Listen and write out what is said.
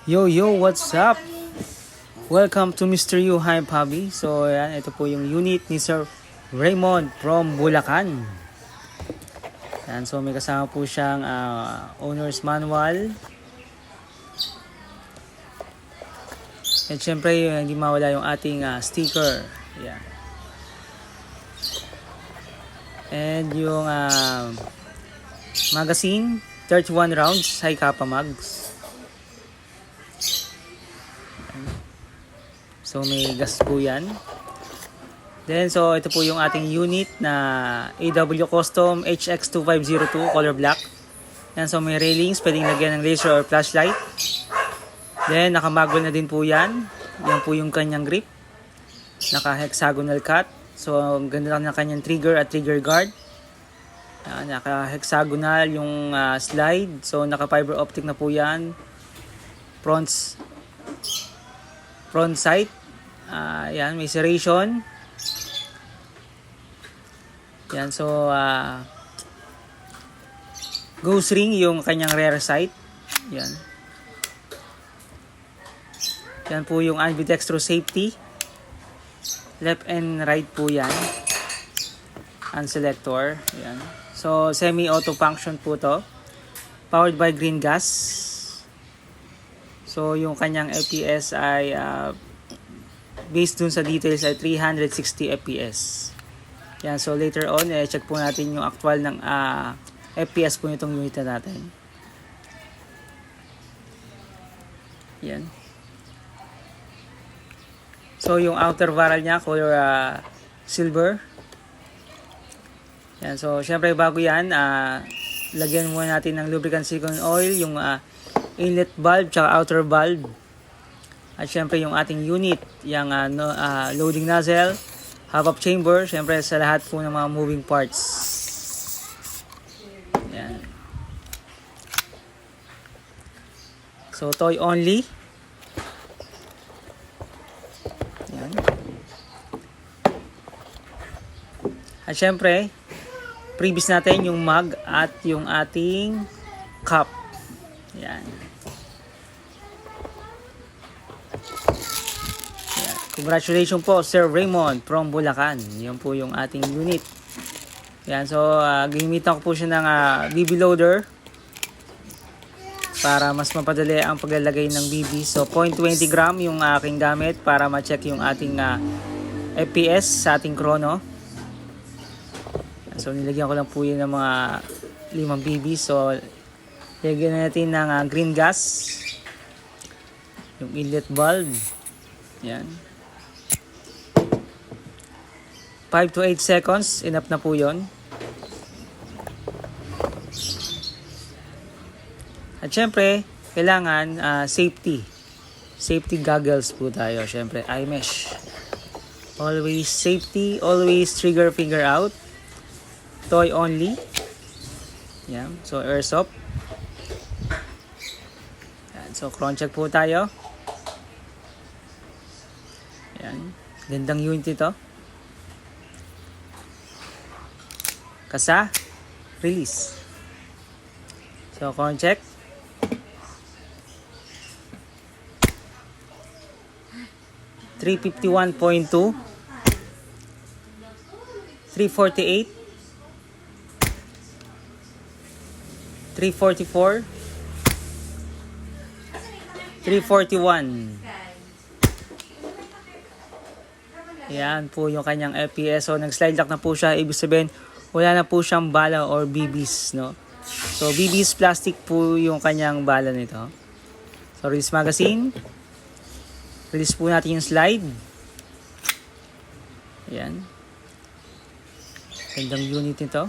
Yo, yo, what's up? Welcome to Mr. You Hype Hobby. So, yan, ito po yung unit ni Sir Raymond from Bulacan. Yan, so may kasama po siyang owner's manual. At syempre, hindi mawala yung ating sticker. Yan. And yung magazine, 31 rounds, high kappa mags. So may gas po yan. Then so ito po yung ating unit na AW Custom HX2502 color black. Yan, so may railings, pwedeng lagyan ng laser or flashlight. Then nakamagwell na din po yan. Yan po yung kanyang grip. Naka-hexagonal cut. So ang ganda lang ng kanyang trigger at trigger guard. Yan, naka-hexagonal yung slide. So naka-fiber optic na po yan. Front sight. Yan, may serration. Yan, so ghost ring yung kanyang rear sight. Yan. Yan po yung ambidextrous safety. Left and right po yan. And selector. Yan. So semi-auto function po to. Powered by green gas. So yung kanyang FPS ay based dun sa details ay 360 FPS. Yan, so later on, check po natin yung actual ng FPS po nitong unit na natin. Yan. So yung outer barrel niya, color silver. Yan, so syempre bago yan, lagyan muna natin ng lubricant silicone oil, yung inlet valve, tsaka outer valve. At syempre yung ating unit, yung loading nozzle, half-up chamber, syempre sa lahat po ng mga moving parts. Yan. So toy only. Yan. At syempre, previous natin yung mug at yung ating cup. Yan. Congratulations po Sir Raymond from Bulacan. Yan po yung ating unit. Yan, so gimitan ko po siya ng BB loader para mas mapadali ang paglalagay ng BB. So 0.20 gram yung aking gamit para ma-check yung ating FPS sa ating chrono. So nilagyan ko lang po yun ng mga 5 BB. So lagyan natin ng green gas, yung inlet valve. Yan. 5 to 8 seconds, enough na po yun. At syempre, kailangan safety goggles po tayo. Syempre, eye mesh. Always safety, always trigger finger out. Toy only. Yan, so airsoft. Yan, so crown check po tayo. Yan, gandang unit ito. Kasa, release. So, crown check. $351.2, 348, 344, 341. Yan po yung kanyang FPS. So, nag-slide lock na po siya. Ibig sabihin, wala na po siyang bala or BBs, no? So, BBs plastic po yung kanyang bala nito. So, release magazine. Release po natin yung slide. Ayan. Gandang unit nito.